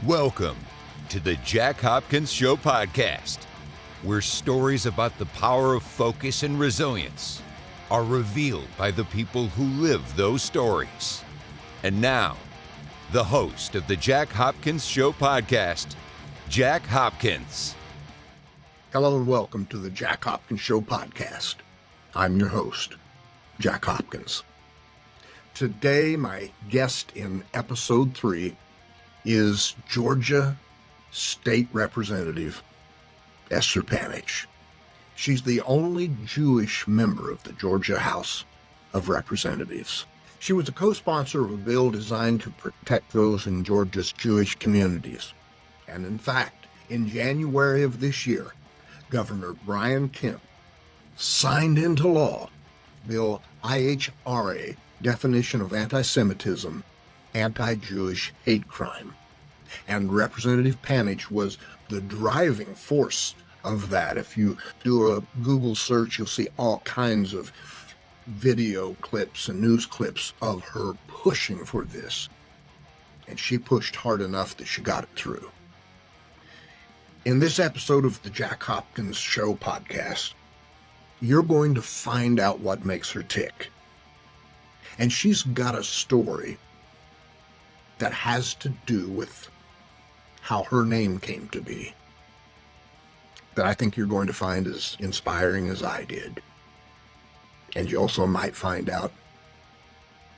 Welcome to the Jack Hopkins Show podcast, where stories about the power of focus and resilience are revealed by the people who live those stories. And now, the host of the Jack Hopkins Show podcast, Jack Hopkins. Hello and welcome to the Jack Hopkins Show podcast. I'm your host, Jack Hopkins. Today, my guest in episode 3 is Georgia State Representative Esther Panitch. She's the only Jewish member of the Georgia House of Representatives. She was a co-sponsor of a bill designed to protect those in Georgia's Jewish communities. And in fact, in January of this year, Governor Brian Kemp signed into law Bill IHRA, Definition of Anti-Semitism, Anti-Jewish Hate Crime. And Representative Panage was the driving force of that. If you do a Google search, you'll see all kinds of video clips and news clips of her pushing for this. And she pushed hard enough that she got it through. In this episode of the Jack Hopkins Show podcast, you're going to find out what makes her tick. And she's got a story that has to do with how her name came to be, that I think you're going to find as inspiring as I did. And you also might find out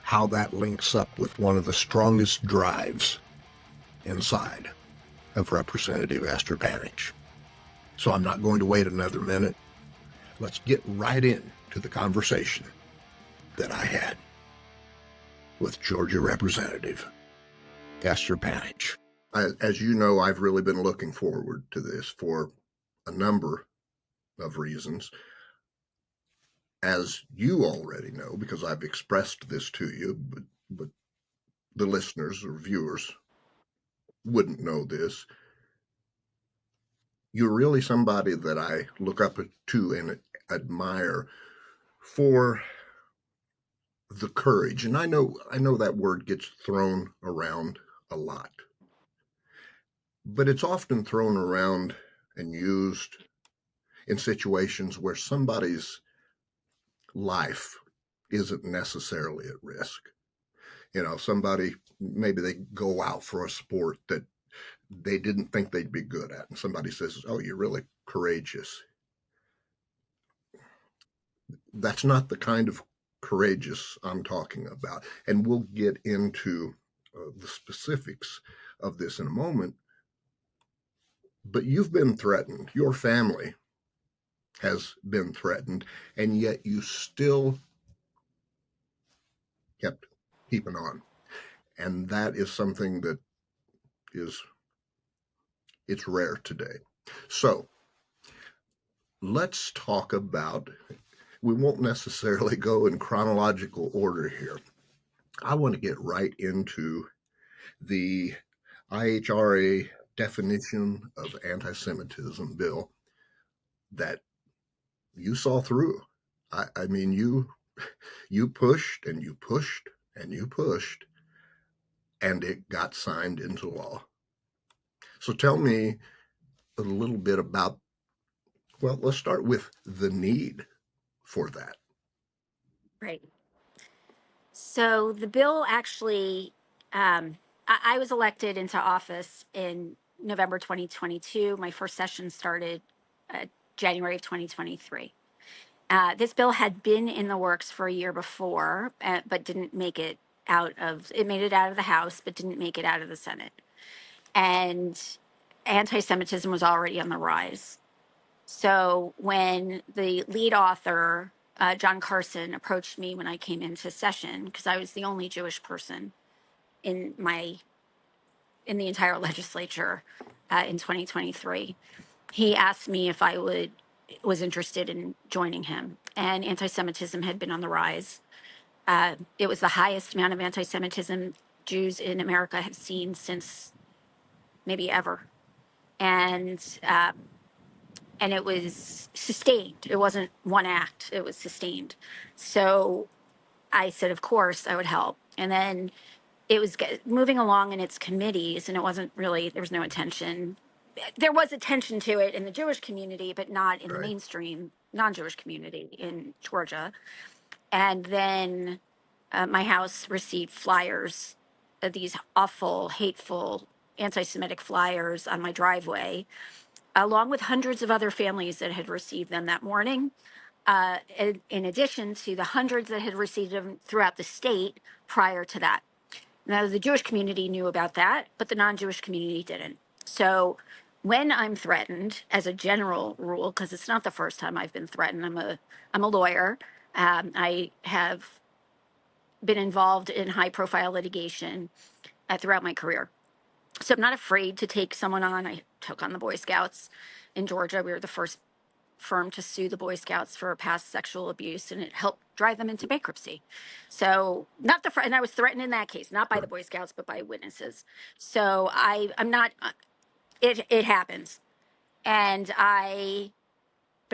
how that links up with one of the strongest drives inside of Representative Esther Panitch. So I'm not going to wait another minute. Let's get right into the conversation that I had with Georgia Representative Esther Panitch. As you know, I've really been looking forward to this for a number of reasons. As you already know, because I've expressed this to you, but the listeners or viewers wouldn't know this. You're really somebody that I look up to and admire for the courage. And I know that word gets thrown around a lot. But it's often thrown around and used in situations where somebody's life isn't necessarily at risk. You know, somebody, maybe they go out for a sport that they didn't think they'd be good at, and somebody says, "Oh, you're really courageous." That's not the kind of courageous I'm talking about. And we'll get into the specifics of this in a moment. But you've been threatened. Your family has been threatened, and yet you still kept keeping on. And that is something that it's rare today. So let's talk about, we won't necessarily go in chronological order here. I want to get right into the IHRA definition of anti-Semitism bill that you saw through. I mean, you pushed and you pushed and you pushed, and it got signed into law. So tell me a little bit about, well, let's start with the need for that. Right. So the bill actually, I was elected into office in November 2022. My first session started January of 2023. This bill had been in the works for a year before, but didn't make it it made it out of the House, but didn't make it out of the Senate. And anti-Semitism was already on the rise. So when the lead author, John Carson, approached me when I came into session, because I was the only Jewish person in the entire legislature in 2023, he asked me if I was interested in joining him. And anti-Semitism had been on the rise. It was the highest amount of anti-Semitism Jews in America have seen since maybe ever. And it was sustained. It wasn't one act. It was sustained. So I said, of course, I would help. And then it was moving along in its committees, and it wasn't really, there was no attention. There was attention to it in the Jewish community, but not in the Right. mainstream non-Jewish community in Georgia. And then my house received flyers, these awful, hateful, anti-Semitic flyers on my driveway, along with hundreds of other families that had received them that morning, in addition to the hundreds that had received them throughout the state prior to that. Now, the Jewish community knew about that, but the non-Jewish community didn't. So when I'm threatened, as a general rule, because it's not the first time I've been threatened, I'm a lawyer. I have been involved in high-profile litigation throughout my career. So I'm not afraid to take someone on. I took on the Boy Scouts in Georgia. We were the first firm to sue the Boy Scouts for past sexual abuse, and it helped drive them into bankruptcy. So not the and I was threatened in that case, not by the Boy Scouts, but by witnesses. So I'm not. It happens, and but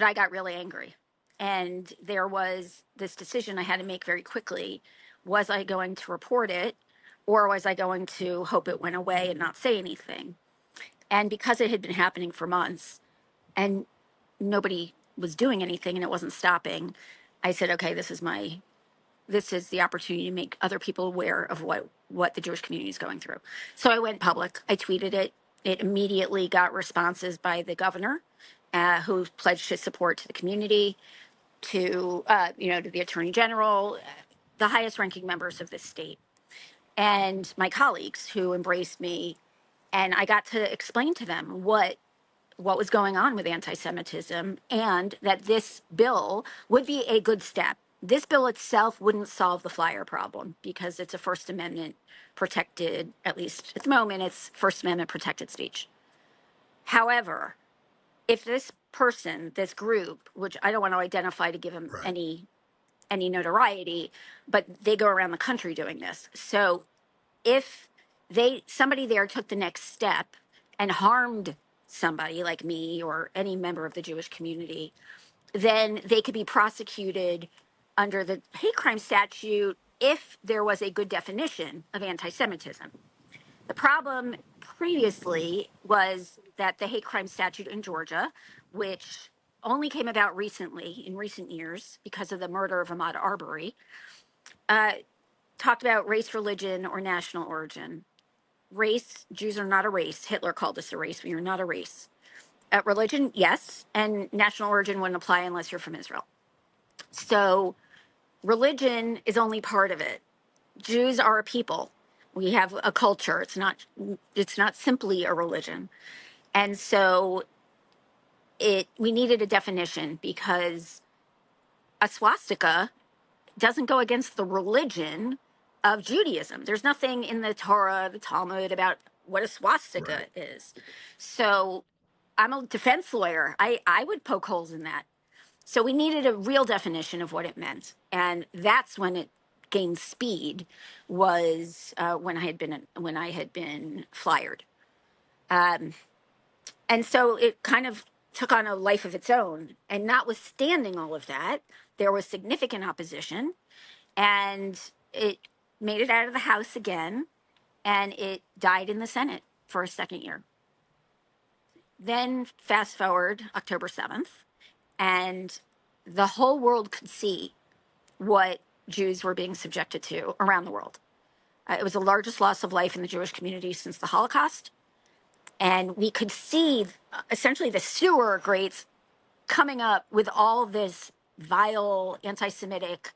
I got really angry, and there was this decision I had to make very quickly. Was I going to report it, or was I going to hope it went away and not say anything? And because it had been happening for months, and nobody was doing anything and it wasn't stopping, I said, okay, this is the opportunity to make other people aware of what the Jewish community is going through. So I went public. I tweeted it. It immediately got responses by the governor, who pledged his support to the community, to to the attorney general, the highest ranking members of this state, and my colleagues who embraced me. And I got to explain to them what was going on with anti-Semitism, and that this bill would be a good step. This bill itself wouldn't solve the flyer problem because it's a First Amendment protected, at least at the moment, it's First Amendment protected speech. However, if this person, this group, which I don't want to identify to give them Right. any notoriety, but they go around the country doing this. So if somebody there took the next step and harmed somebody like me or any member of the Jewish community, then they could be prosecuted under the hate crime statute if there was a good definition of anti-Semitism. The problem previously was that the hate crime statute in Georgia, which only came about recently, in recent years, because of the murder of Ahmaud Arbery, talked about race, religion, or national origin. Race, Jews are not a race. Hitler called us a race. We are not a race. Religion, yes, and national origin wouldn't apply unless you're from Israel. So religion is only part of it. Jews are a people. We have a culture. It's not simply a religion. And so we needed a definition because a swastika doesn't go against the religion of Judaism. There's nothing in the Torah, the Talmud about what a swastika is. So I'm a defense lawyer. I would poke holes in that. So we needed a real definition of what it meant. And that's when it gained speed, was when I had been flyered. And so it kind of took on a life of its own. And notwithstanding all of that, there was significant opposition, and it made it out of the House again, and it died in the Senate for a second year. Then fast forward October 7th, and the whole world could see what Jews were being subjected to around the world. It was the largest loss of life in the Jewish community since the Holocaust. And we could see essentially the sewer grates coming up with all this vile anti-Semitic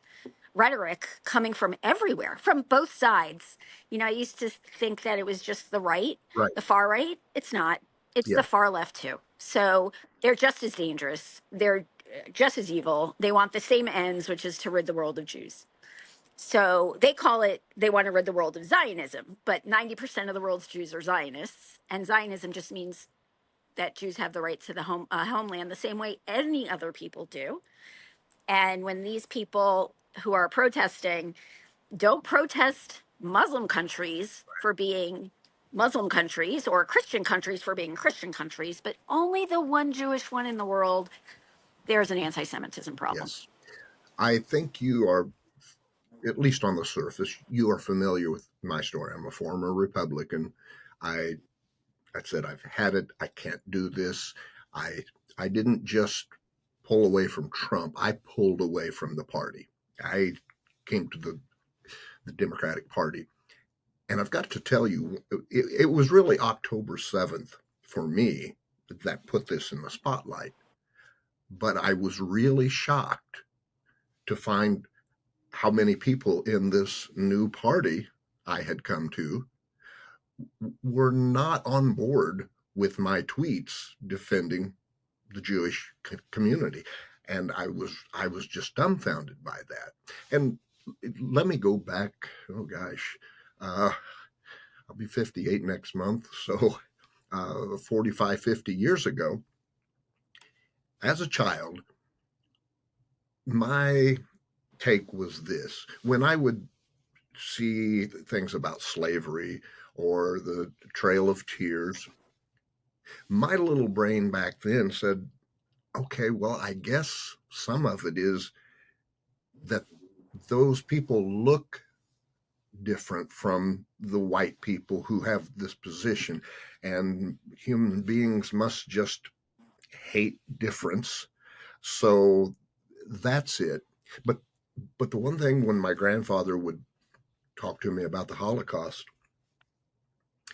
rhetoric coming from everywhere, from both sides. I used to think that it was just the right, the far right. It's not. It's the far left too. So they're just as dangerous. They're just as evil. They want the same ends, which is to rid the world of Jews. So they want to rid the world of Zionism, but 90% of the world's Jews are Zionists. And Zionism just means that Jews have the right to the homeland the same way any other people do. And when these people who are protesting don't protest Muslim countries for being Muslim countries or Christian countries for being Christian countries, but only the one Jewish one in the world, there's an anti-Semitism problem. Yes. I think you are at least on the surface, you are familiar with my story. I'm a former Republican. I said, I've had it. I can't do this. I didn't just pull away from Trump. I pulled away from the party. I came to the Democratic Party. And I've got to tell you, it was really October 7th for me that put this in the spotlight. But I was really shocked to find how many people in this new party I had come to were not on board with my tweets defending the Jewish community. And I was just dumbfounded by that. And let me go back, oh gosh, I'll be 58 next month. So 45, 50 years ago, as a child, my take was this. When I would see things about slavery or the Trail of Tears, my little brain back then said, okay, well, I guess some of it is that those people look different from the white people who have this position, and human beings must just hate difference. So that's it. But the one thing, when my grandfather would talk to me about the Holocaust,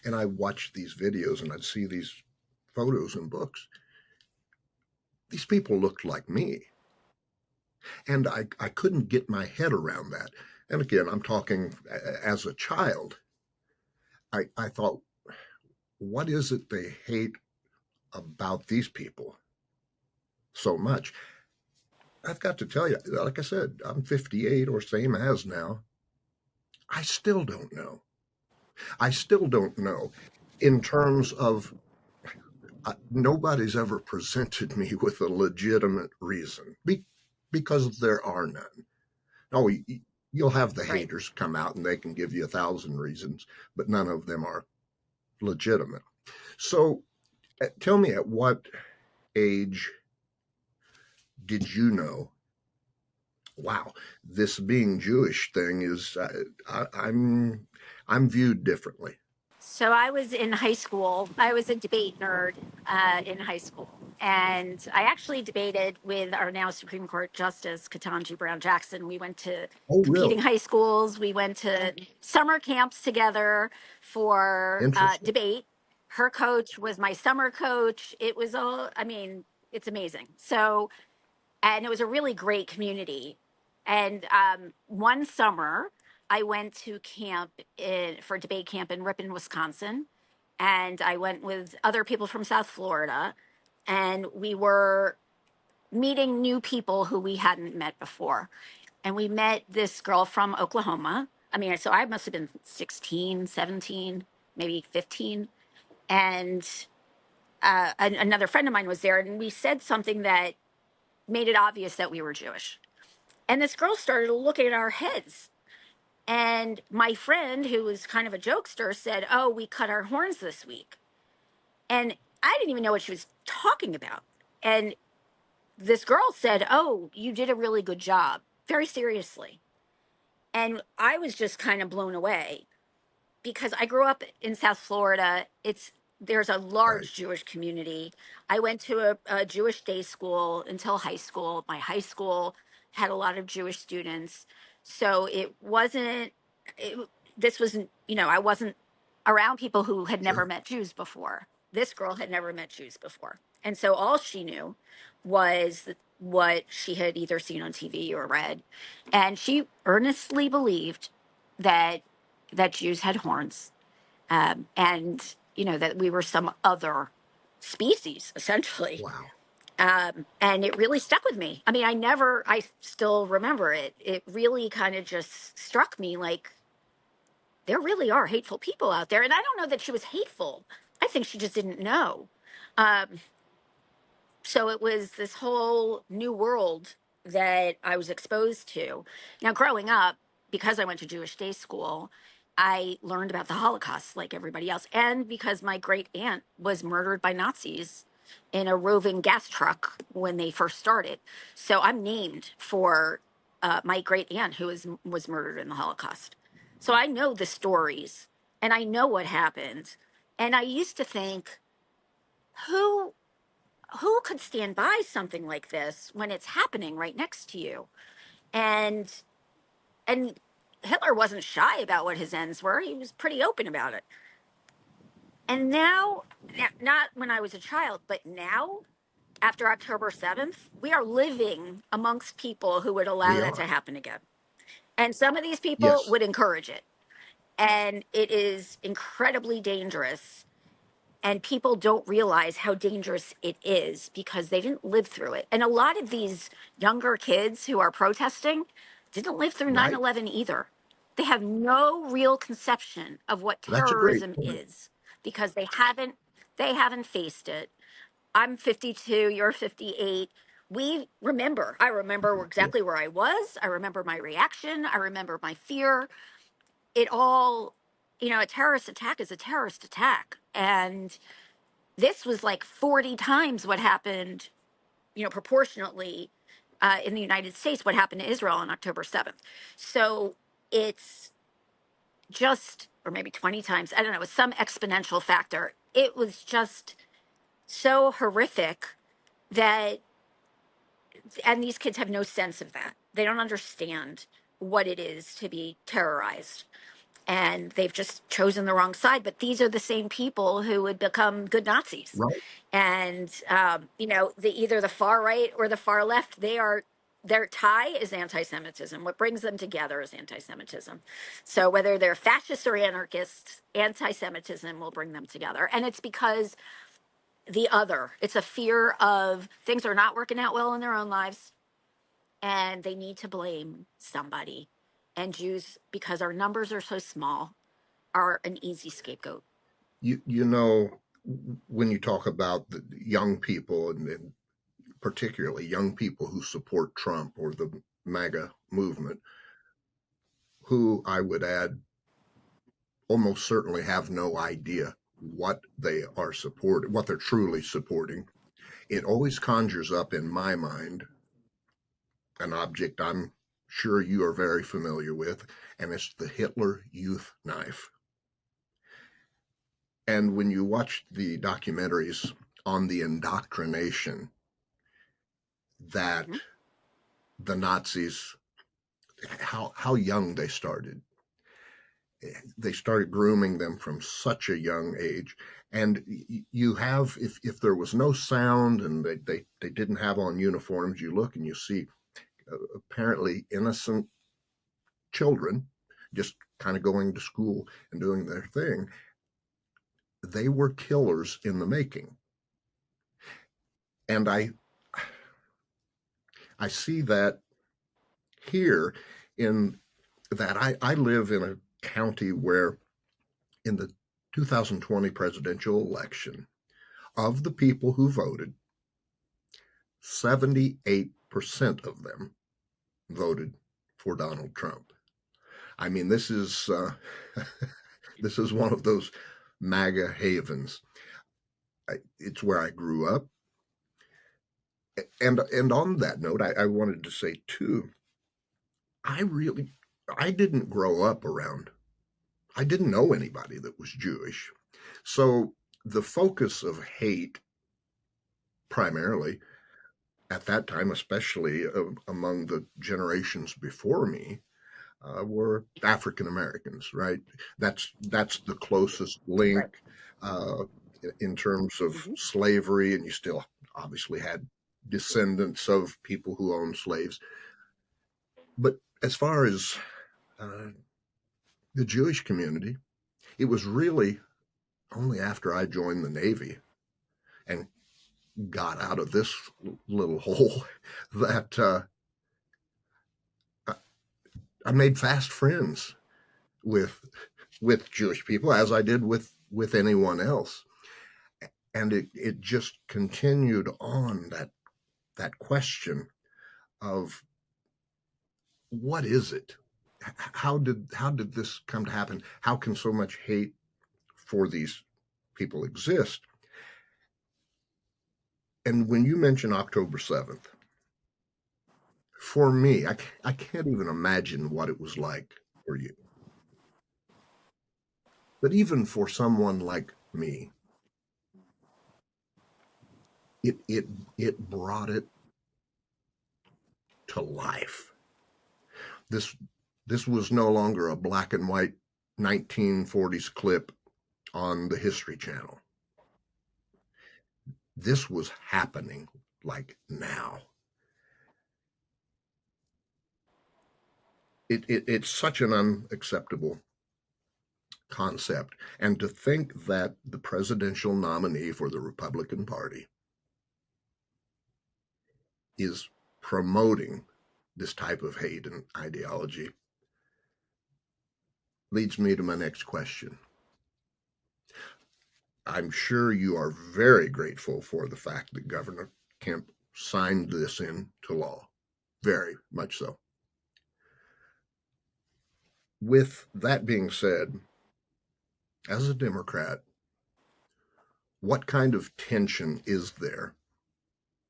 and I watched these videos and I'd see these photos and books, these people looked like me. And I couldn't get my head around that. And again, I'm talking as a child. I thought, what is it they hate about these people so much? I've got to tell you, like I said, I'm 58 or same as now. I still don't know. I still don't know in terms of nobody's ever presented me with a legitimate reason because there are none. No, you'll have the haters come out and they can give you 1,000 reasons, but none of them are legitimate. So tell me, at what age did you know, wow, this being Jewish thing is, I'm viewed differently? So I was in high school. I was a debate nerd in high school. And I actually debated with our now Supreme Court Justice, Ketanji Brown Jackson. We went to Oh, competing really? high schools. We went to summer camps together for Interesting. debate. Her coach was my summer coach. It was all, I mean, it's amazing. So, and it was a really great community. And one summer, I went to for debate camp in Ripon, Wisconsin, and I went with other people from South Florida, and we were meeting new people who we hadn't met before. And we met this girl from Oklahoma. I mean, so I must have been 16, 17, maybe 15. And another friend of mine was there, and we said something that made it obvious that we were Jewish. And this girl started looking at our heads. And my friend, who was kind of a jokester, said, "Oh, we cut our horns this week." And I didn't even know what she was talking about. And this girl said, "Oh, you did a really good job," very seriously. And I was just kind of blown away because I grew up in South Florida. There's a Right. large Jewish community. I went to a Jewish day school until high school. My high school had a lot of Jewish students, so it wasn't. It, this wasn't. I wasn't around people who had never Sure. met Jews before. This girl had never met Jews before, and so all she knew was what she had either seen on TV or read, and she earnestly believed that Jews had horns, and that we were some other species essentially. Wow. And it really stuck with me. I mean, I still remember it. It really kind of just struck me like there really are hateful people out there. And I don't know that she was hateful. I think she just didn't know. Um, so it was this whole new world that I was exposed to. Now, growing up, because I went to Jewish day school, I learned about the Holocaust like everybody else. And because my great aunt was murdered by Nazis in a roving gas truck when they first started. So I'm named for my great aunt who was murdered in the Holocaust. So I know the stories and I know what happened. And I used to think, who who could stand by something like this when it's happening right next to you? And and Hitler wasn't shy about what his ends were. He was pretty open about it. And now, not when I was a child, but now, after October 7th, we are living amongst people who would allow We that to are. happen again. And some of these people Yes. would encourage it. And it is incredibly dangerous. And people don't realize how dangerous it is because they didn't live through it. And a lot of these younger kids who are protesting didn't live through Right. 9/11 either. They have no real conception of what That's a great terrorism point. is because they haven't faced it. I'm 52, you're 58. I remember Yeah. exactly where I was. I remember my reaction. I remember my fear. It all, a terrorist attack is a terrorist attack. And this was like 40 times what happened, proportionately in the United States, what happened to Israel on October 7th. So it's just, or maybe 20 times, I don't know, it's some exponential factor. It was just so horrific that, and these kids have no sense of that. They don't understand what it is to be terrorized. And they've just chosen the wrong side. But these are the same people who would become good Nazis. Right. And either the far right or the far left, their tie is anti-Semitism. What brings them together is anti-Semitism. So whether they're fascists or anarchists, anti-Semitism will bring them together. And it's because it's a fear of things are not working out well in their own lives and they need to blame somebody. And Jews, because our numbers are so small, are an easy scapegoat. You know, when you talk about the young people and particularly young people who support Trump or the MAGA movement, who I would add almost certainly have no idea what they are supporting, what they're truly supporting. It always conjures up in my mind an object I'm sure you are very familiar with, and it's the Hitler Youth Knife. And when you watch the documentaries on the indoctrination that Mhm. the Nazis, how young they started, grooming them from such a young age. And you have, if there was no sound and they didn't have on uniforms, you look and you see apparently innocent children just kind of going to school and doing their thing. They were killers in the making. And I see that here in that I live in a county where in the 2020 presidential election, of the people who voted, 78% of them voted for Donald Trump. I mean, this is this is one of those MAGA havens. It's where I grew up, and on that note, I wanted to say too, I didn't grow up around. I didn't know anybody that was Jewish, so the focus of hate primarily at that time, especially among the generations before me, were African Americans, right? That's the closest Right. link uh, in terms of Hmm. slavery, and you still obviously had descendants of people who owned slaves. But as far as uh, the Jewish community, it was really only after I joined the Navy and got out of this little hole that I made fast friends with Jewish people, as I did with anyone else. And it just continued on that question of what is it? How did this come to happen? How can so much hate for these people exist? And when you mention October 7th, For me, I can't even imagine what it was like for you. But even for someone like me, it brought it to life. This this was no longer a black and white 1940s clip on the History Channel. This was happening like now. It's such an unacceptable concept. And to think that the presidential nominee for the Republican Party is promoting this type of hate and ideology leads me to my next question. I'm sure you are very grateful for the fact that Governor Kemp signed this into law. Very much so. With that being said, as a Democrat, what kind of tension is there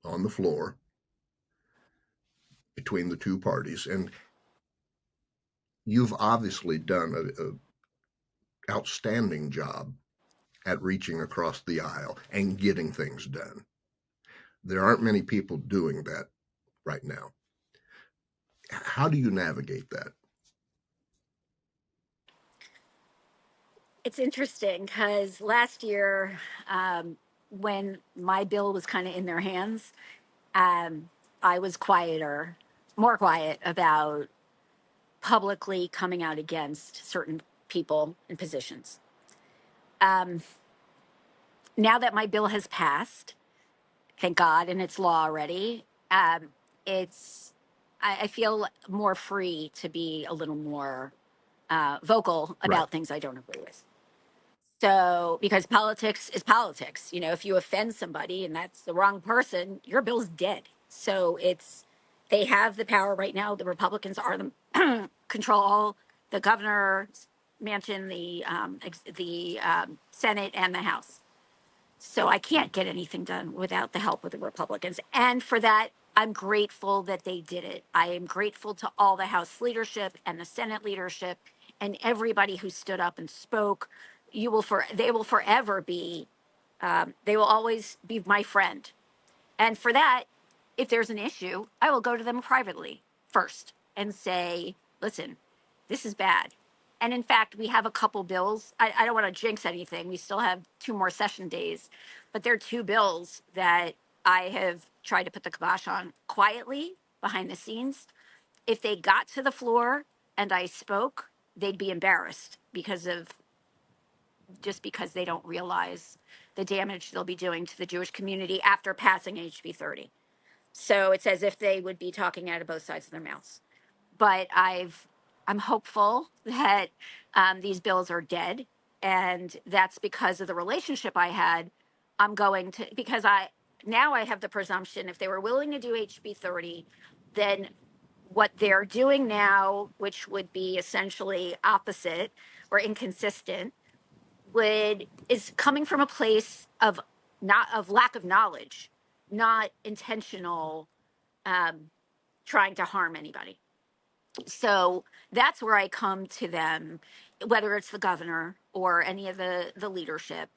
on the floor between the two parties? And you've obviously done an outstanding job at reaching across the aisle and getting things done. There aren't many people doing that right now. How do you navigate that? It's interesting because last year, when my bill was kind of in their hands, I was more quiet about publicly coming out against certain people and positions. Now that my bill has passed, thank God, and it's law already, it's I feel more free to be a little more vocal Right. about things I don't agree with. So, because politics is politics, if you offend somebody and that's the wrong person, your bill's dead. So they have the power right now. The Republicans are the control all the governor's mansion, the Senate, and the House. So I can't get anything done without the help of the Republicans. And for that, I'm grateful that they did it. I am grateful to all the House leadership and the Senate leadership and everybody who stood up and spoke. They will forever be, they will always be my friend. And for that, if there's an issue, I will go to them privately first and say, listen, this is bad. And in fact, we have a couple bills. I don't want to jinx anything. We still have 2 more session days, but there are 2 bills that I have tried to put the kibosh on quietly behind the scenes. If they got to the floor and I spoke, they'd be embarrassed because they don't realize the damage they'll be doing to the Jewish community after passing HB 30. So it's as if they would be talking out of both sides of their mouths. But I'm hopeful that these bills are dead, and that's because of the relationship I had. I'm going to because I have the presumption if they were willing to do HB 30, then what they're doing now, which would be essentially opposite or inconsistent, is coming from a place of not of lack of knowledge, not intentional trying to harm anybody. So that's where I come to them, whether it's the governor or any of the leadership.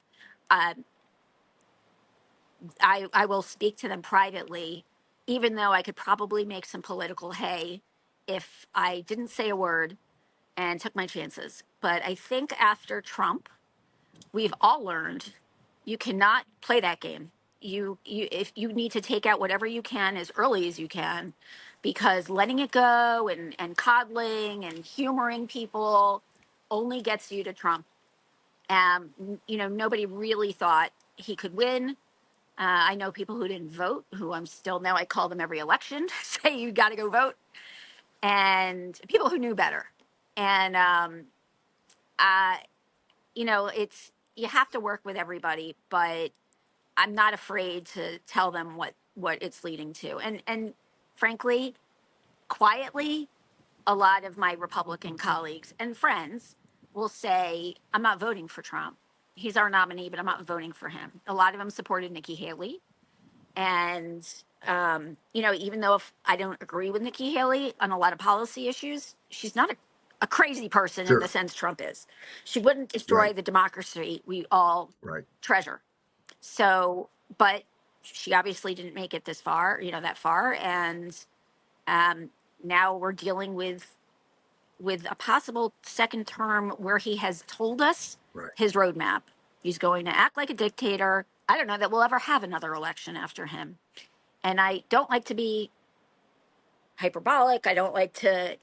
Uh, I will speak to them privately, even though I could probably make some political hay if I didn't say a word and took my chances. But I think after Trump, we've all learned you cannot play that game. If you need to take out whatever you can as early as you can, because letting it go and coddling and humoring people only gets you to Trump. Nobody really thought he could win. I know people who didn't vote, who I'm still now. I call them every election, say you got to go vote, and people who knew better. And uh, it's you have to work with everybody, but I'm not afraid to tell them what it's leading to. And frankly, quietly, a lot of my Republican colleagues and friends will say, I'm not voting for Trump. He's our nominee, but I'm not voting for him. A lot of them supported Nikki Haley. And, even though if I don't agree with Nikki Haley on a lot of policy issues, she's not a crazy person in the Sure. sense Trump is. She wouldn't destroy Right. the democracy we all Right. treasure. So, but she obviously didn't make it this far, that far. And now we're dealing with a possible second term where he has told us Right. his roadmap. He's going to act like a dictator. I don't know that we'll ever have another election after him. And I don't like to be hyperbolic. I don't like to,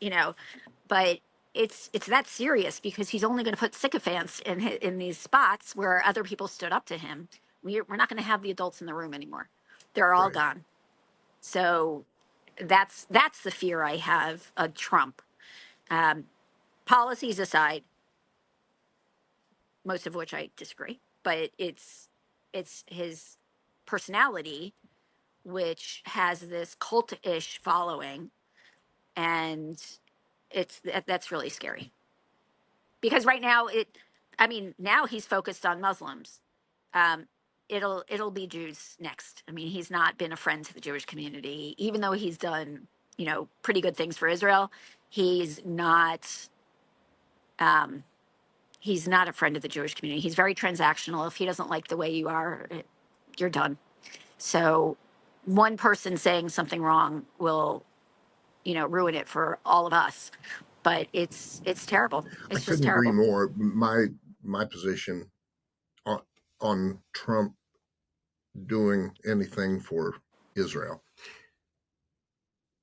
but it's that serious because he's only going to put sycophants in these spots where other people stood up to him. We're not going to have the adults in the room anymore. They're all Right. gone. So that's the fear I have of Trump. Policies aside, most of which I disagree, but it's his personality, which has this cult-ish following, and that's really scary. Because right now now he's focused on Muslims. It'll be Jews next. I mean, he's not been a friend to the Jewish community, even though he's done pretty good things for Israel. He's not. He's not a friend of the Jewish community. He's very transactional. If he doesn't like the way you are, you're done. So one person saying something wrong will, ruin it for all of us. But it's terrible. I It's just couldn't agree terrible. more. My position on Trump doing anything for Israel,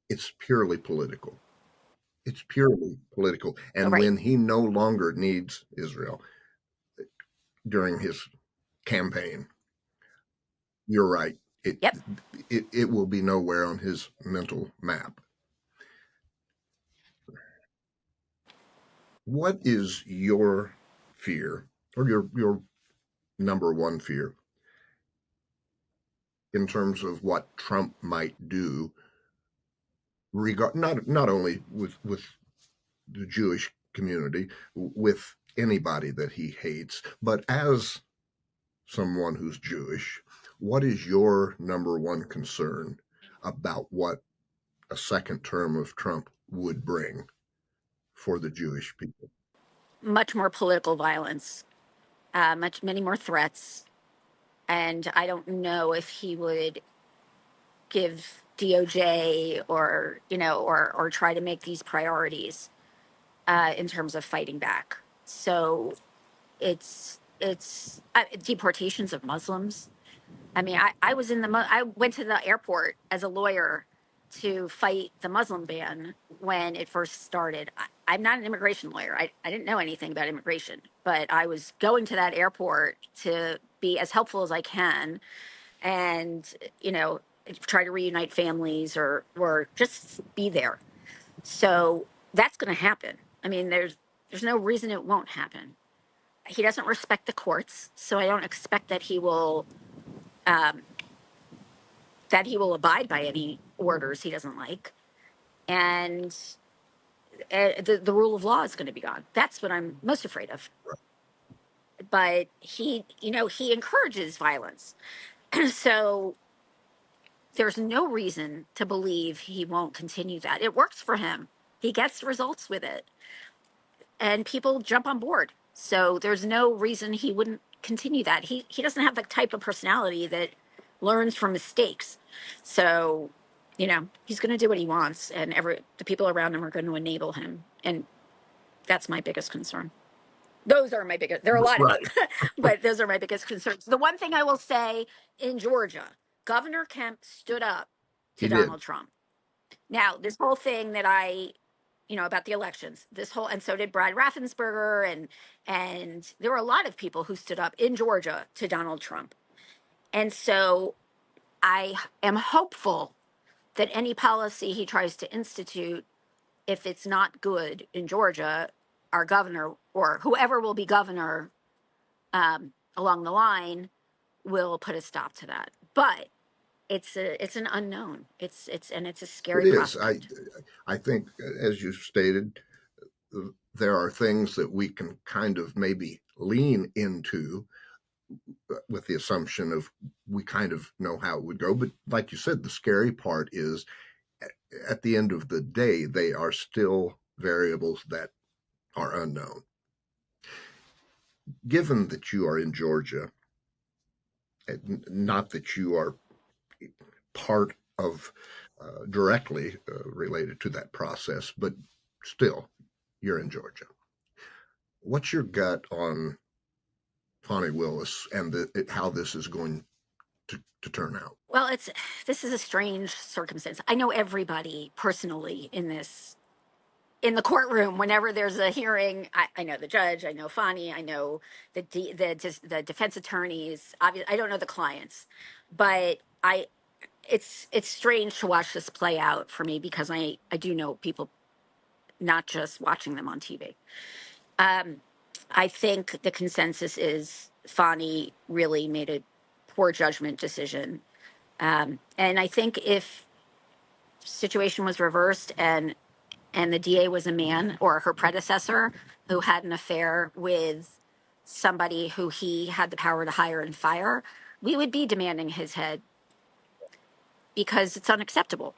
it's purely political. It's purely political. And Right. when he no longer needs Israel during his campaign, you're right. Yep. It will be nowhere on his mental map. What is your fear, or your number one fear, in terms of what Trump might do, not only with the Jewish community, with anybody that he hates, but as someone who's Jewish, what is your number one concern about what a second term of Trump would bring for the Jewish people? Much more political violence, many more threats. And I don't know if he would give DOJ or try to make these priorities in terms of fighting back. So it's deportations of Muslims. I mean, I went to the airport as a lawyer to fight the Muslim ban when it first started. I'm not an immigration lawyer. I didn't know anything about immigration, but I was going to that airport to be as helpful as I can and, try to reunite families or just be there. So that's going to happen. I mean, there's no reason it won't happen. He doesn't respect the courts, so I don't expect that he will abide by any orders he doesn't like, and the rule of law is going to be gone. That's what I'm most afraid of. But he encourages violence, so there's no reason to believe he won't continue that. It works for him. He gets results with it, and people jump on board. So there's no reason he wouldn't continue that. He doesn't have the type of personality that learns from mistakes. So, he's going to do what he wants, and the people around him are going to enable him, and that's my biggest concern. Those are my biggest. There are a lot of them, Right. but those are my biggest concerns. The one thing I will say in Georgia, Governor Kemp stood up to He did. Donald Trump. Now, this whole thing that about the elections, and so did Brad Raffensperger, and there were a lot of people who stood up in Georgia to Donald Trump. And so I am hopeful that any policy he tries to institute, if it's not good in Georgia, our governor or whoever will be governor along the line will put a stop to that. But it's an unknown. It's a It scary is. prospect. I think, as you stated, there are things that we can kind of maybe lean into with the assumption of we kind of know how it would go. But like you said, the scary part is at the end of the day, they are still variables that are unknown. Given that you are in Georgia, not that you are part of directly related to that process, but still, you're in Georgia. What's your gut on Fannie Willis and how this is going to turn out? Well, this is a strange circumstance. I know everybody personally in the courtroom. Whenever there's a hearing, I know the judge, I know Fannie, I know the defense attorneys. Obviously, I don't know the clients, but it's strange to watch this play out for me because I do know people, not just watching them on TV. I think the consensus is Fannie really made a poor judgment decision. And I think if situation was reversed and the DA was a man or her predecessor who had an affair with somebody who he had the power to hire and fire, we would be demanding his head because it's unacceptable.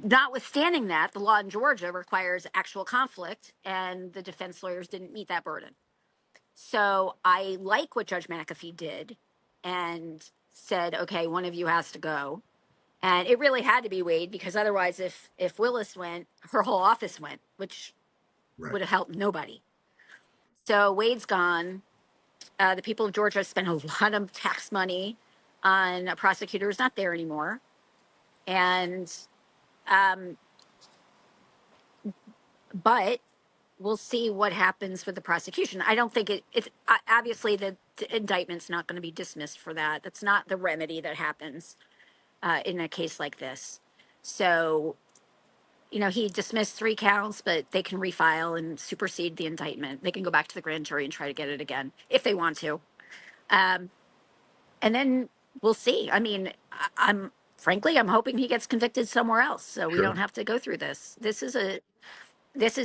Notwithstanding that, the law in Georgia requires actual conflict, and the defense lawyers didn't meet that burden. So I like what Judge McAfee did and said, okay, one of you has to go. And it really had to be Wade, because otherwise, if Willis went, her whole office went, which Right. would have helped nobody. So Wade's gone. The people of Georgia spent a lot of tax money on a prosecutor who's not there anymore. And, but we'll see what happens with the prosecution. I don't think it's obviously the indictment's not going to be dismissed for that. That's not the remedy that happens in a case like this. So, he dismissed 3 counts, but they can refile and supersede the indictment. They can go back to the grand jury and try to get it again if they want to. And then we'll see. I mean, I'm frankly, I'm hoping he gets convicted somewhere else, so we Sure. don't have to go through this. This is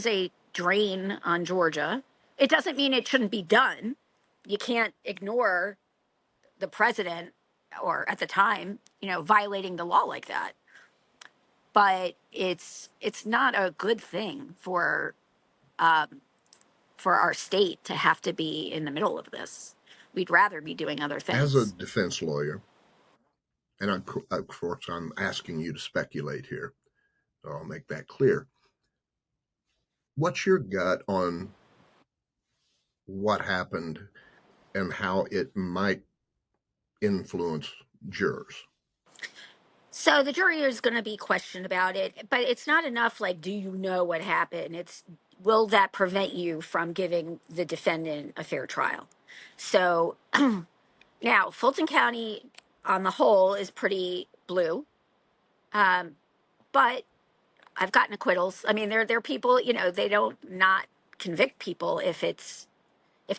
a drain on Georgia. It doesn't mean it shouldn't be done. You can't ignore the president, or at the time, violating the law like that. But it's not a good thing for our state to have to be in the middle of this. We'd rather be doing other As a things. defense lawyer, and of course, I'm asking you to speculate here, so I'll make that clear. What's your gut on what happened and how it might influence jurors? So the jury is going to be questioned about it, but it's not enough like, do you know what happened? It's, will that prevent you from giving the defendant a fair trial? So now Fulton County on the whole is pretty blue. But I've gotten acquittals. I mean, there are people, they don't not convict people if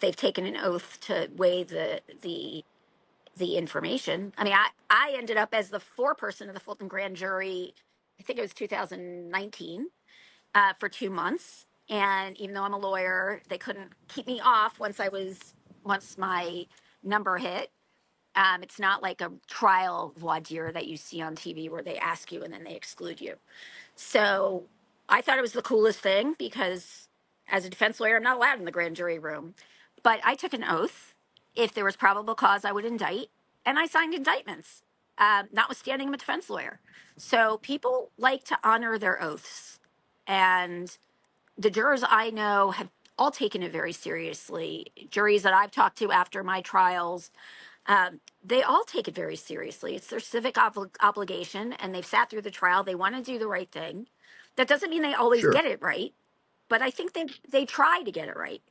they've taken an oath to weigh the information. I mean, I ended up as the foreperson of the Fulton grand jury. I think it was 2019 for 2 months. And even though I'm a lawyer, they couldn't keep me off once my number hit. It's not like a trial voir dire that you see on TV where they ask you and then they exclude you. So I thought it was the coolest thing because as a defense lawyer, I'm not allowed in the grand jury room. But I took an oath. If there was probable cause, I would indict. And I signed indictments, notwithstanding I'm a defense lawyer. So people like to honor their oaths. And the jurors I know have all taken it very seriously. Juries that I've talked to after my trials, they all take it very seriously. It's their civic obligation, and they've sat through the trial. They want to do the right thing. That doesn't mean they always Sure. get it right, but I think they try to get it right.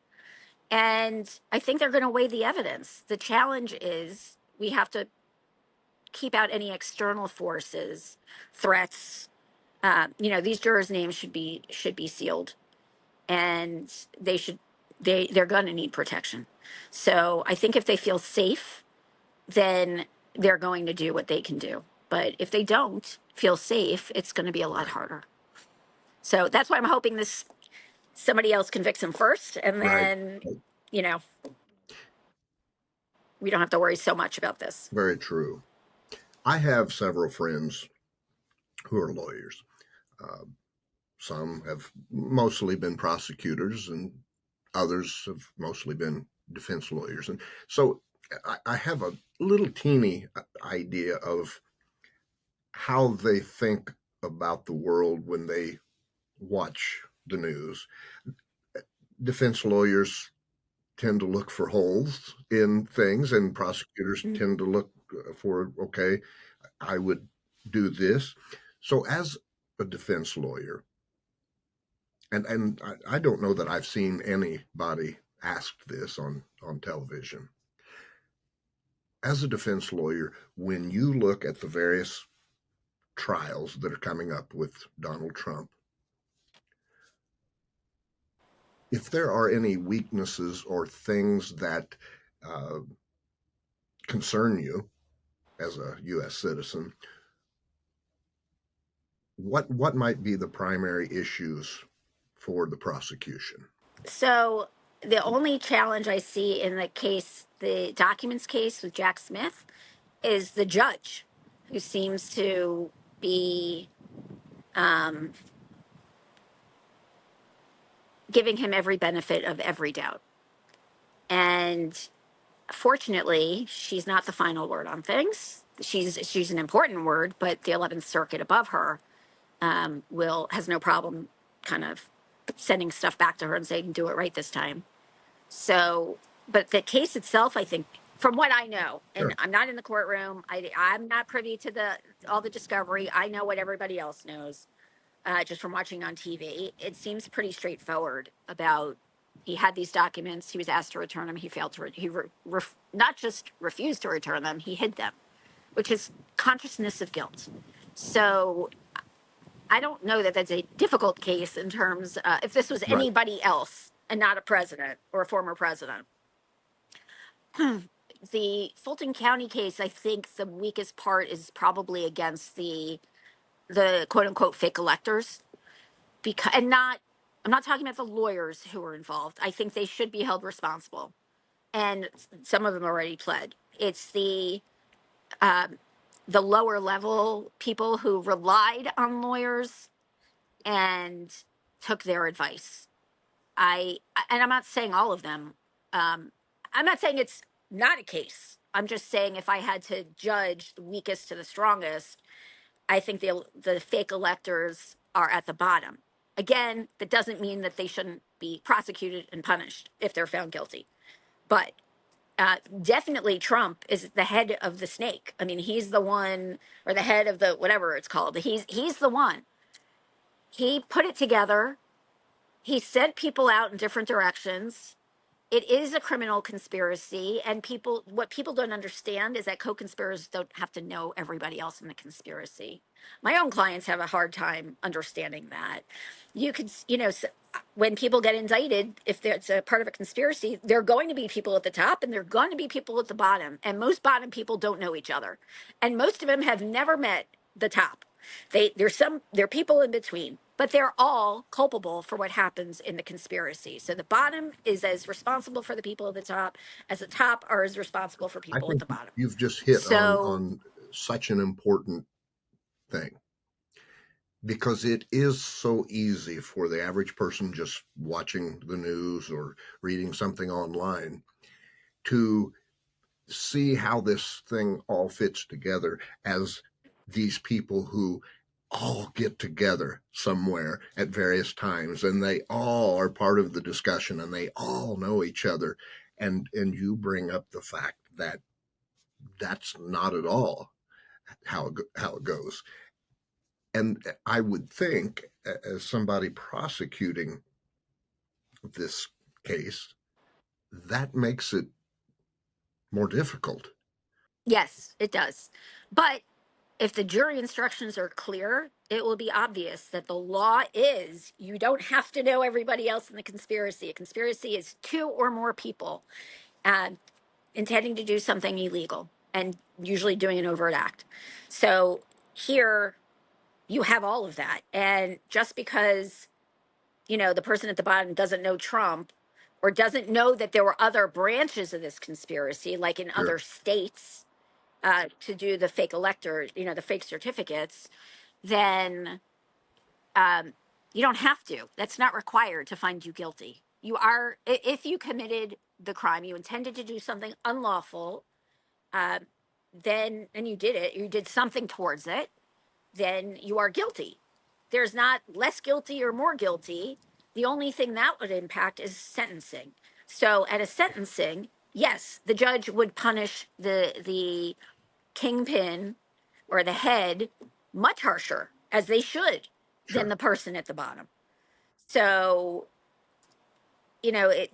And I think they're going to weigh the evidence. The challenge is we have to keep out any external forces, threats. These jurors' names should be sealed, and they're going to need protection. So I think if they feel safe, then they're going to do what they can do. But if they don't feel safe, it's going to be a lot harder. So that's why I'm hoping somebody else convicts him first, and Right. then, you know. we don't have to worry so much about this. Very true. I have several friends who are lawyers. Some have mostly been prosecutors, and others have mostly been defense lawyers. And so I have a little teeny idea of how they think about the world when they watch the news. Defense lawyers tend to look for holes in things, and prosecutors tend to look for, okay, I would do this. So as a defense lawyer, and I don't know that I've seen anybody asked this on television. As a defense lawyer, when you look at the various trials that are coming up with Donald Trump, if there are any weaknesses or things that concern you as a U.S. citizen, what might be the primary issues for the prosecution? So the only challenge I see in the case, the documents case with Jack Smith, is the judge, who seems to be giving him every benefit of every doubt. And fortunately, she's not the final word on things. She's an important word, but the 11th Circuit above her has no problem kind of sending stuff back to her and saying, do it right this time. So, but the case itself, I think, from what I know, and Sure. I'm not in the courtroom, I'm not privy to all the discovery. I know what everybody else knows, just from watching on TV. It seems pretty straightforward about. He had these documents. He was asked to return them. He failed to. Not just refused to return them. He hid them, which is consciousness of guilt. So I don't know that that's a difficult case in terms, if this was Right. anybody else and not a president or a former president. The Fulton County case, I think the weakest part is probably against the quote unquote fake electors, because I'm not talking about the lawyers who were involved. I think they should be held responsible, and some of them already pled. It's the lower level people who relied on lawyers and took their advice. And I'm not saying all of them. I'm not saying it's not a case. I'm just saying if I had to judge the weakest to the strongest, I think the fake electors are at the bottom. Again, that doesn't mean that they shouldn't be prosecuted and punished if they're found guilty. But definitely Trump is the head of the snake. I mean, he's the one, or the head of the whatever it's called. He's the one. He put it together. He sent people out in different directions. It is a criminal conspiracy, and what people don't understand is that co-conspirators don't have to know everybody else in the conspiracy. My own clients have a hard time understanding that. You could, when people get indicted, if it's a part of a conspiracy, there are going to be people at the top and there are going to be people at the bottom, and most bottom people don't know each other, and most of them have never met the top. There are people in between, but they're all culpable for what happens in the conspiracy. So the bottom is as responsible for the people at the top as the top are as responsible for I people at think the bottom. you've just hit So on such an important thing, because it is so easy for the average person just watching the news or reading something online to see how this thing all fits together as these people who all get together somewhere at various times, and they all are part of the discussion, and they all know each other. And you bring up the fact that that's not at all how it goes. And I would think, as somebody prosecuting this case, that makes it more difficult. yes, it does. But if the jury instructions are clear, it will be obvious that the law is you don't have to know everybody else in the conspiracy. A conspiracy is two or more people uh, intending to do something illegal and usually doing an overt act. So here you have all of that. And just because, the person at the bottom doesn't know Trump or doesn't know that there were other branches of this conspiracy, like in Sure. other states, to do the fake elector, the fake certificates, then you don't have to. That's not required to find you guilty. If you committed the crime, you intended to do something unlawful, uh, then, and you did it, you did something towards it, then you are guilty. There's not less guilty or more guilty. The only thing that would impact is sentencing. So at a sentencing, yes, the judge would punish the kingpin or the head much harsher, as they should, than Sure. the person at the bottom. So,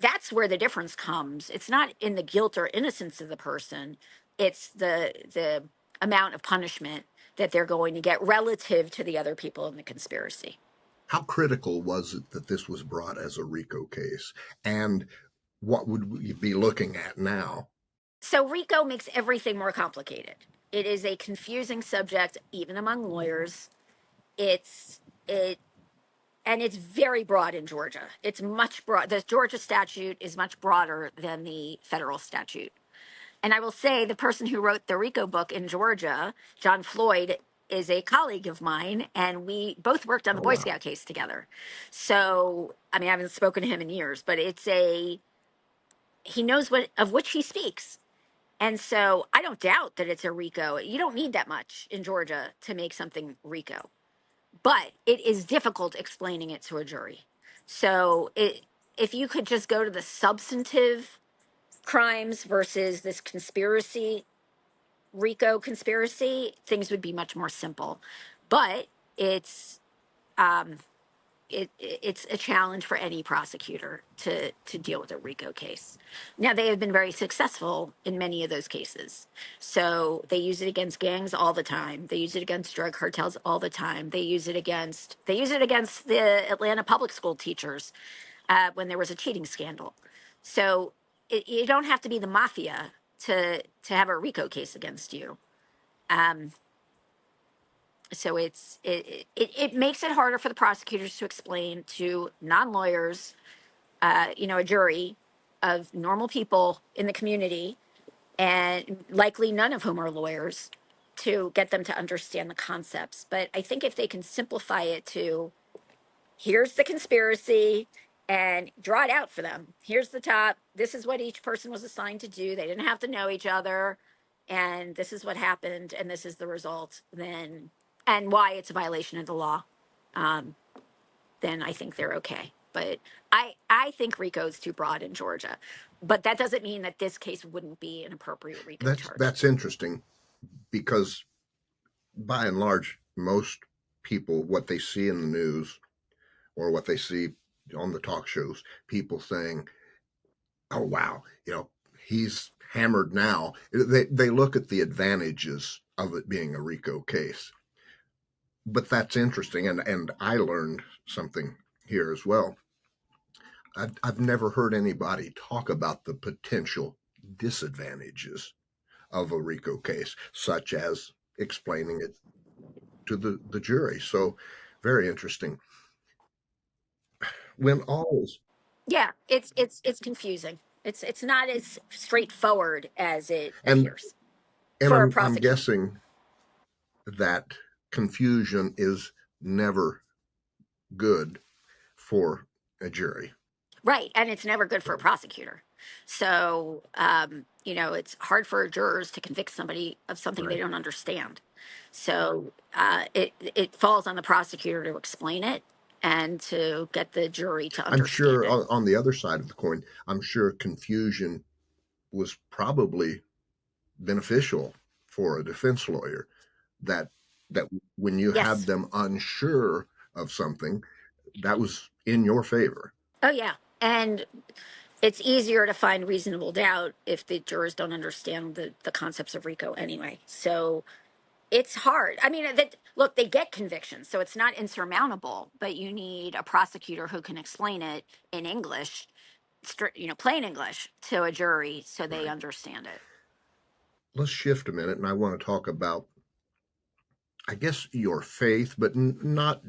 that's where the difference comes. It's not in the guilt or innocence of the person. It's the amount of punishment that they're going to get relative to the other people in the conspiracy. How critical was it that this was brought as a RICO case? And what would we be looking at now? So RICO makes everything more complicated. It is a confusing subject, even among lawyers. It's it and it's very broad in Georgia. It's much broad. The Georgia statute is much broader than the federal statute. And I will say the person who wrote the RICO book in Georgia, John Floyd, is a colleague of mine, and we both worked on the Oh, Boy wow. Scout case together. So, I mean, I haven't spoken to him in years, but he knows of which he speaks. And so I don't doubt that it's a RICO. You don't need that much in Georgia to make something RICO, but it is difficult explaining it to a jury. So if you could just go to the substantive crimes versus this conspiracy, RICO conspiracy, things would be much more simple. But it's um, it's a challenge for any prosecutor to deal with a RICO case. Now they have been very successful in many of those cases. So they use it against gangs all the time. They use it against drug cartels all the time. They use it against the Atlanta public school teachers when there was a cheating scandal. So you don't have to be the mafia to have a RICO case against you. Um, so it makes it harder for the prosecutors to explain to non-lawyers, a jury of normal people in the community, and likely none of whom are lawyers, to get them to understand the concepts. But I think if they can simplify it to, here's the conspiracy, and draw it out for them. Here's the top. This is what each person was assigned to do. They didn't have to know each other. And this is what happened. And this is the result. And why it's a violation of the law. Um, then I think they're okay. But I think RICO is too broad in Georgia. But that doesn't mean that this case wouldn't be an appropriate RICO charge. That's interesting because by and large, most people, what they see in the news or what they see on the talk shows, people saying, oh, wow, he's hammered now. They look at the advantages of it being a RICO case. But that's interesting. And I learned something here as well. I've never heard anybody talk about the potential disadvantages of a RICO case, such as explaining it to the jury. So very interesting. When all is Yeah, it's confusing. It's not as straightforward as it and appears and for a I'm prosecutor. guessing that confusion is never good for a jury. Right, and it's never good for a prosecutor. So, it's hard for jurors to convict somebody of something they Right. don't understand. So, it falls on the prosecutor to explain it and to get the jury to I'm understand sure it. on the other side of the coin, I'm sure confusion was probably beneficial for a defense lawyer, that when you had Yes. them unsure of something, that was in your favor. Oh, yeah. And it's easier to find reasonable doubt if the jurors don't understand the concepts of RICO anyway. So, it's hard. I mean, look, they get convictions, so it's not insurmountable, but you need a prosecutor who can explain it in English, plain English to a jury so they Right. understand it. Let's shift a minute, and I want to talk about, I guess, your faith, but not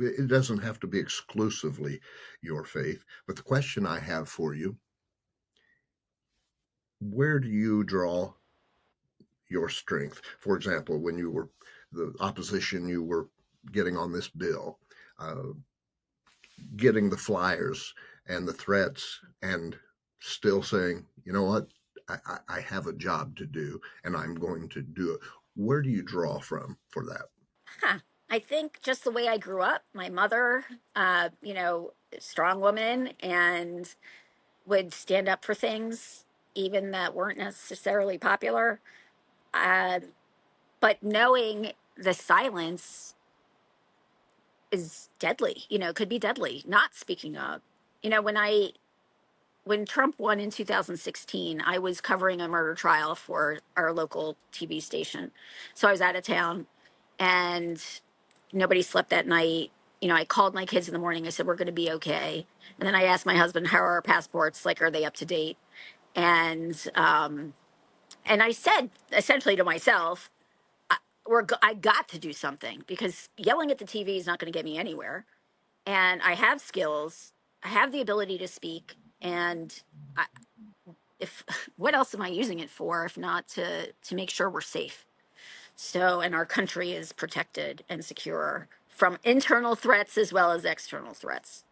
it doesn't have to be exclusively your faith. But the question I have for you, where do you draw your strength? For example, when you were the opposition, you were getting on this bill, getting the flyers and the threats, and still saying, you know what, I have a job to do and I'm going to do it. Where do you draw from for that? Huh. I think just the way I grew up, my mother, strong woman, and would stand up for things even that weren't necessarily popular. Uh, but knowing the silence is deadly, could be deadly. Not speaking up. When Trump won in 2016, I was covering a murder trial for our local TV station. So I was out of town and nobody slept that night. I called my kids in the morning. I said, we're going to be okay. And then I asked my husband, how are our passports? Like, are they up to date? And I said essentially to myself, I got to do something because yelling at the TV is not going to get me anywhere. And I have skills. I have the ability to speak. And I, if what else am I using it for if not to make sure we're safe? So, and our country is protected and secure from internal threats as well as external threats.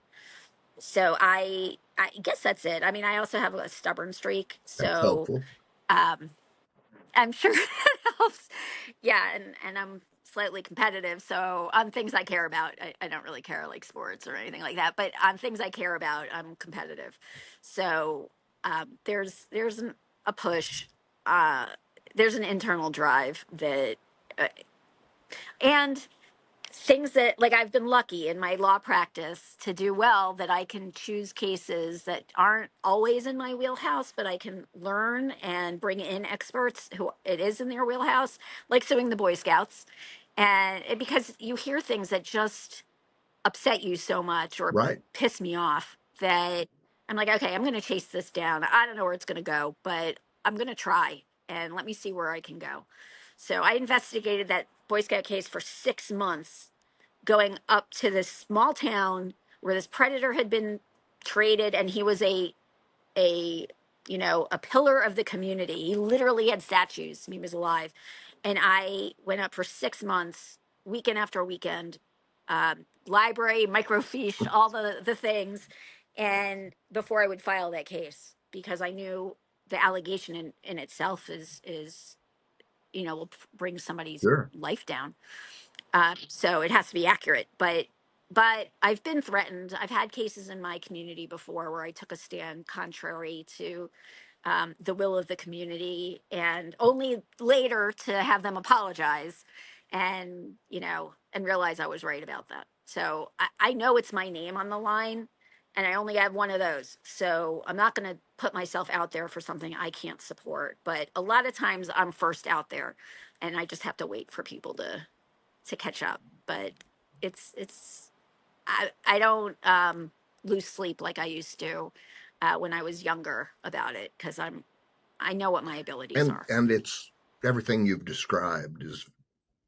So I guess that's it. I mean, I also have a stubborn streak. That's So helpful. um, I'm sure that helps. Yeah, and I'm slightly competitive. So on things I care about, I don't really care like sports or anything like that. But on things I care about, I'm competitive. So there's a push. Uh, there's an internal drive that, uh, and things that like I've been lucky in my law practice to do well that I can choose cases that aren't always in my wheelhouse, but I can learn and bring in experts who it is in their wheelhouse, like suing the Boy Scouts. And because you hear things that just upset you so much or Right. piss me off that I'm like, okay, I'm going to chase this down. I don't know where it's going to go, but I'm going to try and let me see where I can go. So I investigated that Boy Scout case for 6 months, going up to this small town where this predator had been traded, and he was a a pillar of the community. He literally had statues. He was alive, and I went up for 6 months, weekend after weekend, library, microfiche, all the things, and before I would file that case because I knew the allegation in itself is will bring somebody's Sure. life down. So it has to be accurate. But I've been threatened. I've had cases in my community before where I took a stand contrary to the will of the community, and only later to have them apologize, and and realize I was right about that. So I know it's my name on the line, and I only have one of those. So I'm not going to put myself out there for something I can't support. But a lot of times I'm first out there, and I just have to wait for people to catch up. But it's I don't lose sleep like I used to when I was younger about it because I know what my abilities And are. it's everything you've described is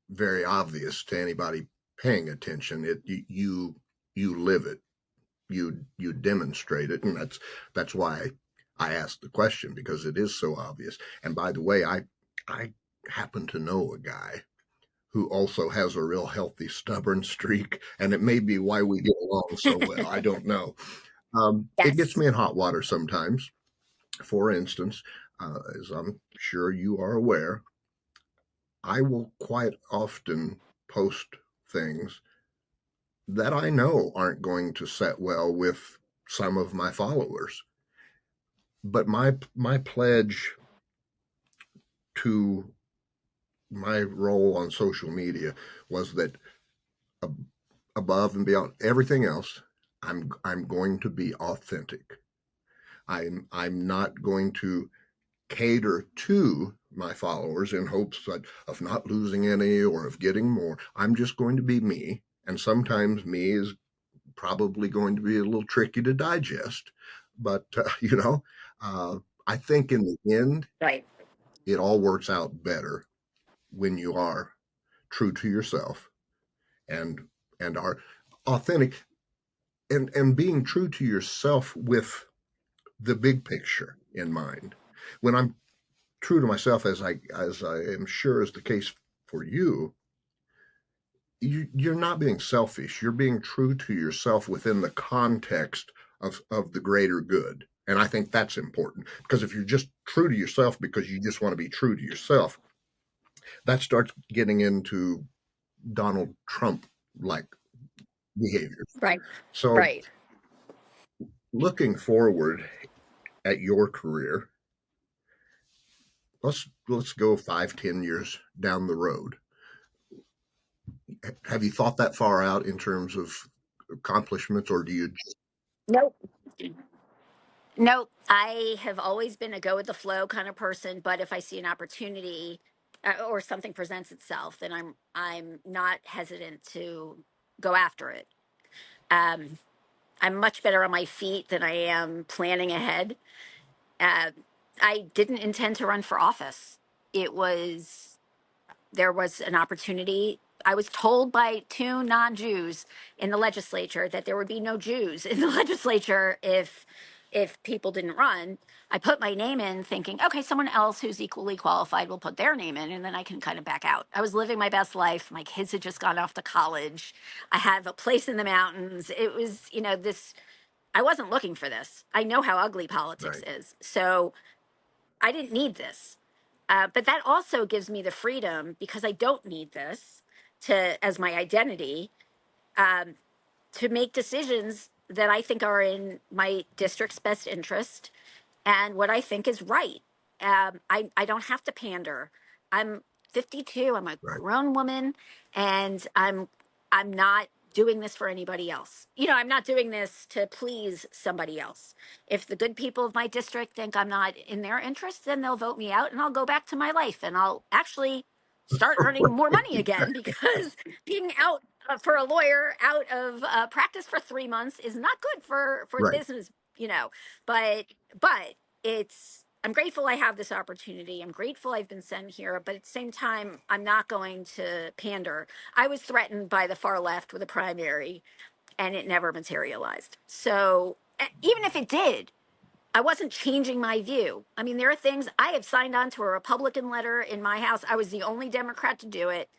very obvious to anybody paying attention. You live it, you demonstrate it, and that's why I asked the question, because it is so obvious. And by the way, I happen to know a guy who also has a real healthy stubborn streak, and it may be why we get along so well. I don't know. It gets Yes. me in hot water sometimes. For instance, as I'm sure you are aware, I will quite often post things that I know aren't going to set well with some of my followers. But my pledge to my role on social media was that above and beyond everything else, I'm going to be authentic. I'm not going to cater to my followers in hopes of not losing any or of getting more. I'm just going to be me. And sometimes me is probably going to be a little tricky to digest. But, I think in the end, Right. it all works out better when you are true to yourself and are authentic, and being true to yourself with the big picture in mind. When I'm true to myself, as I am sure is the case for you, you're not being selfish. You're being true to yourself within the context of the greater good. And I think that's important, because if you're just true to yourself because you just want to be true to yourself, that starts getting into Donald Trump like behaviors. Right. So, Right. looking forward at your career, let's go 5-10 years down the road. Have you thought that far out in terms of accomplishments, or do you just Nope. Nope. I have always been a go with the flow kind of person, but if I see an opportunity or something presents itself, then I'm not hesitant to go after it. Um, I'm much better on my feet than I am planning ahead. Uh, I didn't intend to run for office. It was There was an opportunity. I was told by two non-Jews in the legislature that there would be no Jews in the legislature if people didn't run. I put my name in thinking, okay, someone else who's equally qualified will put their name in and then I can kind of back out. I was living my best life. My kids had just gone off to college. I have a place in the mountains. It was, this I wasn't looking for this. I know how ugly politics right? is. So I didn't need this. But that also gives me the freedom, because I don't need this to as my identity, um, to make decisions that I think are in my district's best interest and what I think is right. I don't have to pander. I'm 52. I'm a Right. grown woman, and I'm not doing this for anybody else. I'm not doing this to please somebody else. If the good people of my district think I'm not in their interest, then they'll vote me out, and I'll go back to my life, and I'll actually start earning more money again, because being out for a lawyer out of practice for 3 months is not good for the Right. business. But I'm grateful I have this opportunity. I'm grateful I've been sent here, but at the same time, I'm not going to pander. I was threatened by the far left with a primary, and it never materialized. So even if it did, I wasn't changing my view. I mean, there are things I have signed on to a Republican letter in my house. I was the only Democrat to do it.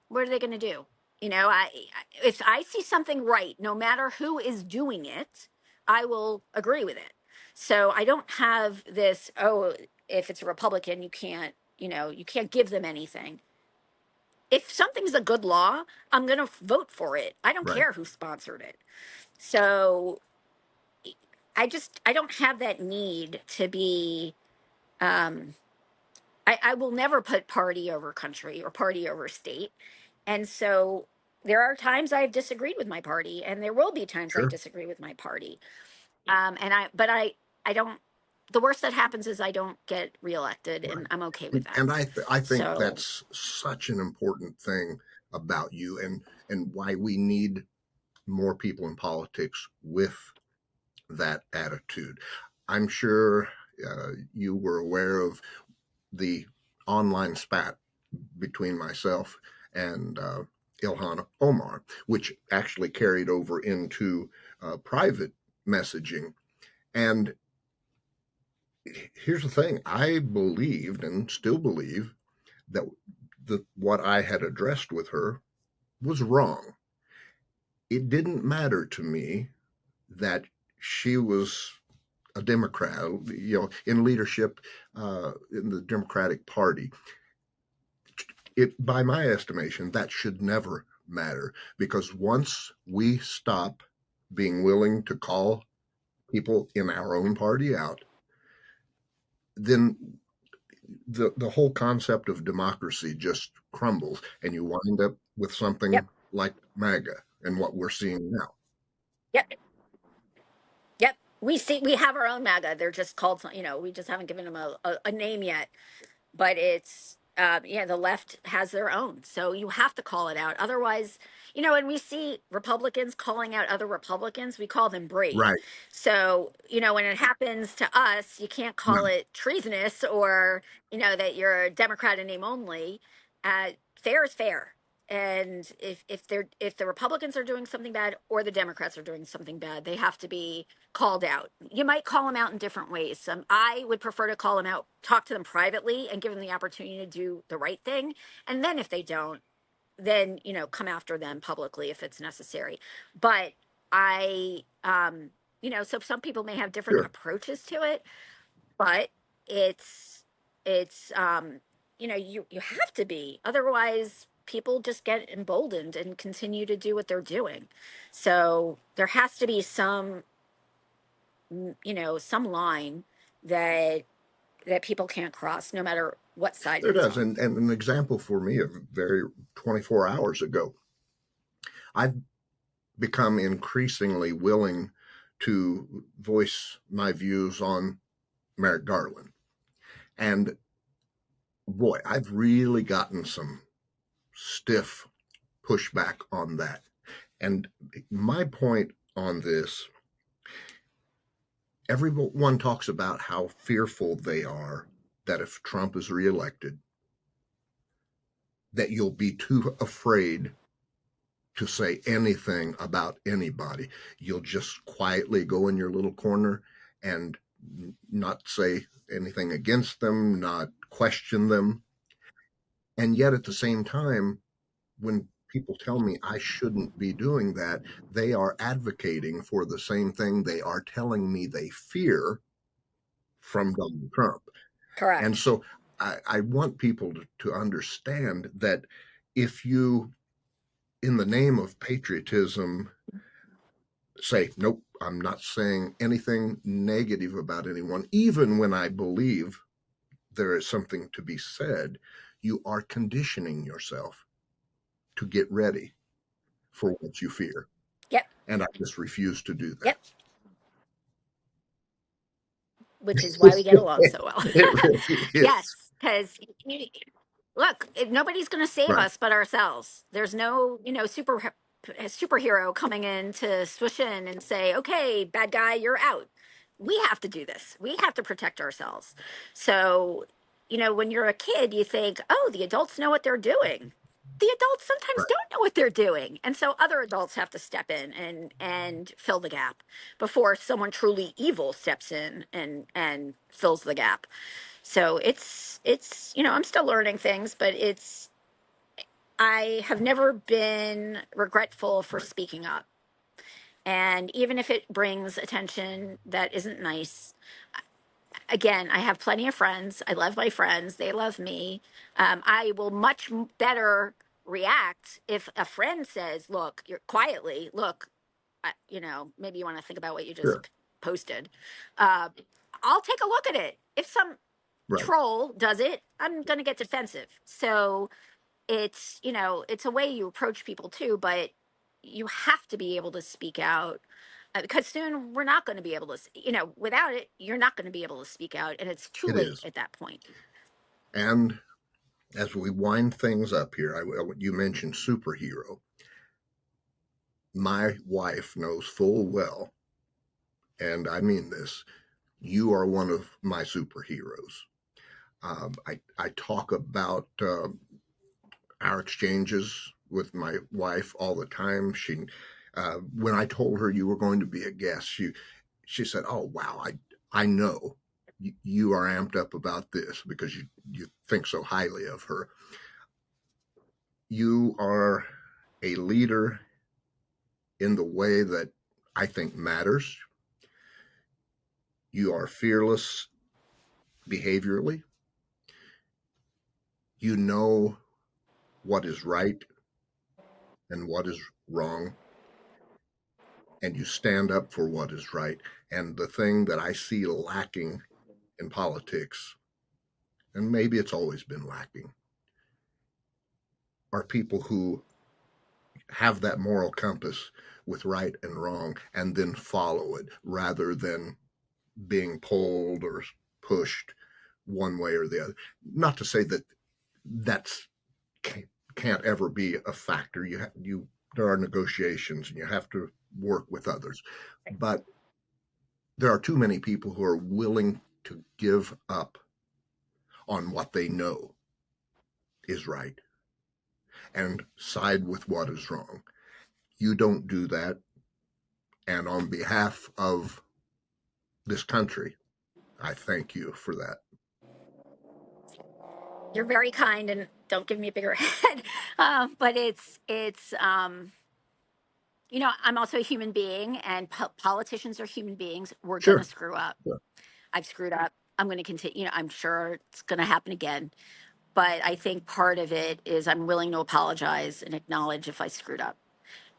What are they going to do? If I see something right, no matter who is doing it, I will agree with it. So I don't have this, oh, if it's a Republican, you can't give them anything. If something's a good law, I'm going to vote for it. I don't Right. care who sponsored it. So I don't have that need to be, um, I will never put party over country or party over state. And so there are times I've disagreed with my party, and there will be times I Sure. disagree with my party. But I don't, the worst that happens is I don't get reelected, and Right. I'm okay with that. And I think So, that's such an important thing about you, and why we need more people in politics with that attitude. I'm sure you were aware of the online spat between myself and Ilhan Omar, which actually carried over into private messaging. And here's the thing: I believed and still believe that what I had addressed with her was wrong. It didn't matter to me that she was a Democrat, in leadership in the Democratic Party. By my estimation, that should never matter, because once we stop being willing to call people in our own party out, then the whole concept of democracy just crumbles, and you wind up with yep, something like MAGA and what we're seeing now. yep, yep. We have our own MAGA. They're just called, we just haven't given them a name yet. But it's yeah, the left has their own, so you have to call it out. Otherwise, when we see Republicans calling out other Republicans, we call them brave. Right. So when it happens to us, you can't No. call it treasonous, or that you're a Democrat in name only. Fair is fair. And if the Republicans are doing something bad or the Democrats are doing something bad, they have to be called out. You might call them out in different ways. I would prefer to call them out, talk to them privately, and give them the opportunity to do the right thing. And then if they don't, then come after them publicly if it's necessary. But so some people may have different Sure. approaches to it, but it's you have to be, otherwise people just get emboldened and continue to do what they're doing. So there has to be some line that people can't cross, no matter what side There it's does. on. And an example for me of very 24 hours ago, I've become increasingly willing to voice my views on Merrick Garland. And boy, I've really gotten some stiff pushback on that. And my point on this, everyone talks about how fearful they are that if Trump is reelected, that you'll be too afraid to say anything about anybody. You'll just quietly go in your little corner and not say anything against them, not question them. And yet at the same time, when people tell me I shouldn't be doing that, they are advocating for the same thing they are telling me they fear from Donald Trump. And Correct. so I want people to understand that if you, in the name of patriotism, say, nope, I'm not saying anything negative about anyone, even when I believe there is something to be said, you are conditioning yourself to get ready for what you fear. Yep. And I just refuse to do that. Yep. Which is why we get along so well. It really is. Yes, because look, nobody's going to save Right. us but ourselves. There's no, superhero coming in to swoosh in and say, "Okay, bad guy, you're out." We have to do this. We have to protect ourselves. So, when you're a kid, you think, "Oh, the adults know what they're doing." The adults sometimes Right. don't know what they're doing, and so other adults have to step in and fill the gap before someone truly evil steps in and fills the gap. So I'm still learning things, but I have never been regretful for Right. speaking up. And even if it brings attention that isn't nice, again, I have plenty of friends. I love my friends. They love me. I will much better react if a friend says, "Look, you're quietly, look, maybe you want to think about what you just Sure. posted." Uh, I'll take a look at it. If some Right. troll does it, I'm going to get defensive. So it's a way you approach people too, but you have to be able to speak out, because soon we're not going to be able to, without it, you're not going to be able to speak out, and it's too It late is. at that point. And as we wind things up here, you mentioned superhero. My wife knows full well, and I mean this, you are one of my superheroes. I talk about our exchanges with my wife all the time. When I told her you were going to be a guest, she said, "Oh wow, I know you are amped up about this because you think so highly of her. You are a leader in the way that I think matters. You are fearless behaviorally. You know what is right and what is wrong, and you stand up for what is right. And the thing that I see lacking in politics, and maybe it's always been lacking, are people who have that moral compass with right and wrong and then follow it rather than being pulled or pushed one way or the other. Not to say that that's can't ever be a factor. There are negotiations and you have to work with others, but there are too many people who are willing to give up on what they know is right. and side with what is wrong. You don't do that. And on behalf of this country, I thank you for that. You're very kind, and don't give me a bigger head. But I'm also a human being, and politicians are human beings. We're going to Sure. screw up. Yeah. I've screwed up. I'm going to continue. I'm sure it's going to happen again. But I think part of it is I'm willing to apologize and acknowledge if I screwed up.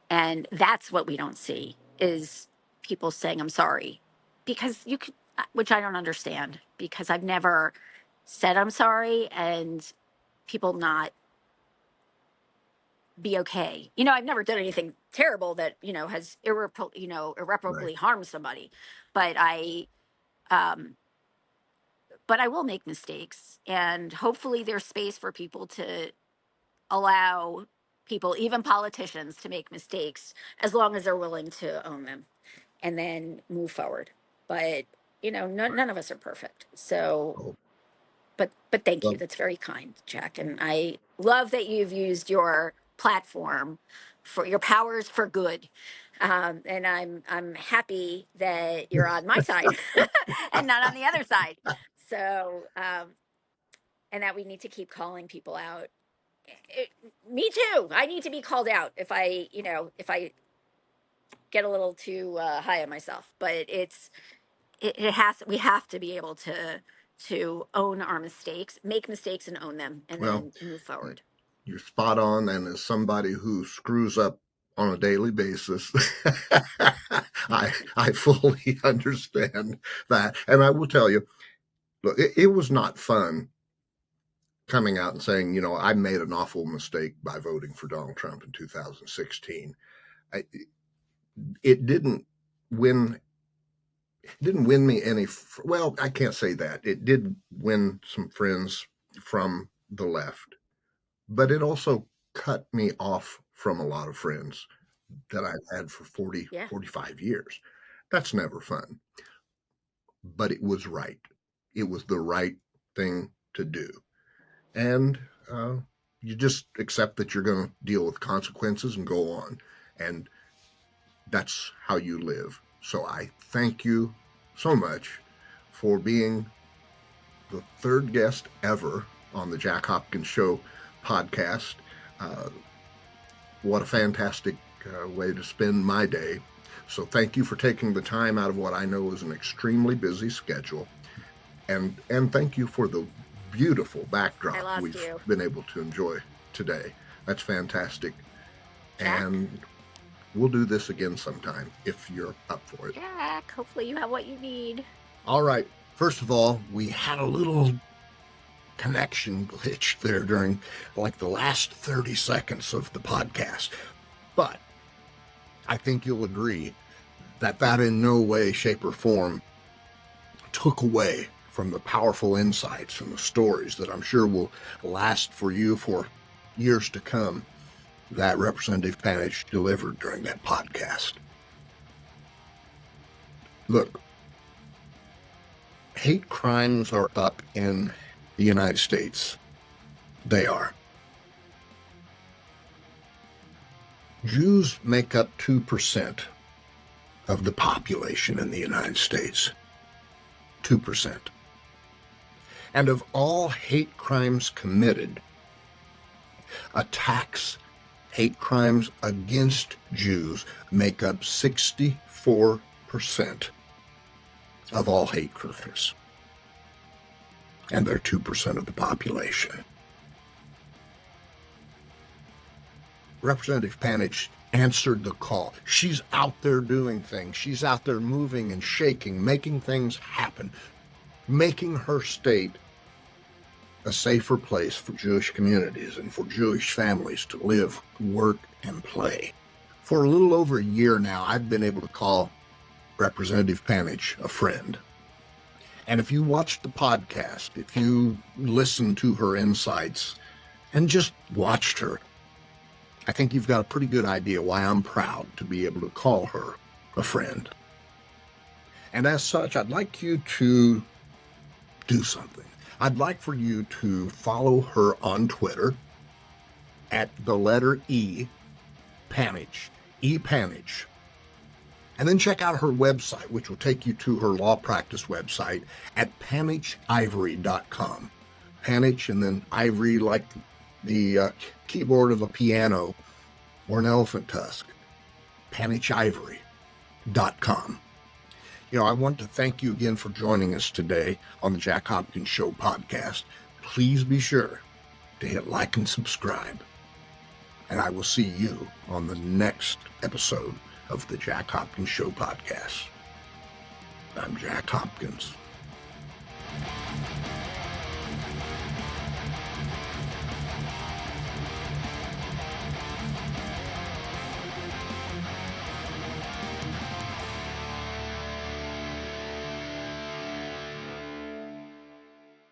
And that's what we don't see is people saying, I'm sorry. Because you could, which I don't understand, because I've never said I'm sorry and people not be okay. I've never done anything terrible that, has Right. irreparably harmed somebody. But um, but I will make mistakes, and hopefully there's space for people to allow people, even politicians, to make mistakes as long as they're willing to own them and then move forward. But none of us are perfect. So, Oh, but thank you. well, That's very kind, Jack. And I love that you've used your platform for your powers for good. And I'm happy that you're on my side and not on the other side. So, and that we need to keep calling people out. It, Me too. I need to be called out if I get a little too high on myself. But we have to be able to own our mistakes, make mistakes, and own them, and well, then move forward. you're spot on. And as somebody who screws up on a daily basis, I fully understand that. And I will tell you, look, it was not fun coming out and saying, I made an awful mistake by voting for Donald Trump in 2016. It didn't win. Didn't win me any. Well, I can't say that. It did win some friends from the left, but it also cut me off from a lot of friends that I've had for 40, Yeah. 45 years. That's never fun, but it was right. It was the right thing to do. And you just accept that you're going to deal with consequences and go on. And that's how you live. So I thank you so much for being the third guest ever on the Jack Hopkins Show podcast. What a fantastic way to spend my day. So thank you for taking the time out of what I know is an extremely busy schedule. And thank you for the beautiful backdrop we've been able to enjoy today. That's fantastic. Jack? And we'll do this again sometime if you're up for it. Jack, hopefully you have what you need. All right. First of all, we had a little connection glitch there during like the last 30 seconds of the podcast. But I think you'll agree that in no way, shape, or form took away from the powerful insights and the stories that I'm sure will last for you for years to come that Representative Panitch delivered during that podcast. Look, hate crimes are up in the United States. They are. Jews make up 2% of the population in the United States. 2%. And of all hate crimes committed, attacks, hate crimes against Jews make up 64% of all hate crimes. And they're 2% of the population. Representative Panitch answered the call. She's out there doing things. She's out there moving and shaking, making things happen, making her state a safer place for Jewish communities and for Jewish families to live, work, and play. For a little over a year now, I've been able to call Representative Panitch a friend. And if you watched the podcast, if you listened to her insights and just watched her, I think you've got a pretty good idea why I'm proud to be able to call her a friend. And as such, I'd like you to do something. I'd like for you to follow her on Twitter at the letter E, Panage, Panage. And then check out her website, which will take you to her law practice website at panachivory.com. Panage and then ivory, like the keyboard of a piano or an elephant tusk. Panachivory.com. I want to thank you again for joining us today on the Jack Hopkins Show podcast. Please be sure to hit like and subscribe. And I will see you on the next episode of the Jack Hopkins Show podcast. I'm Jack Hopkins.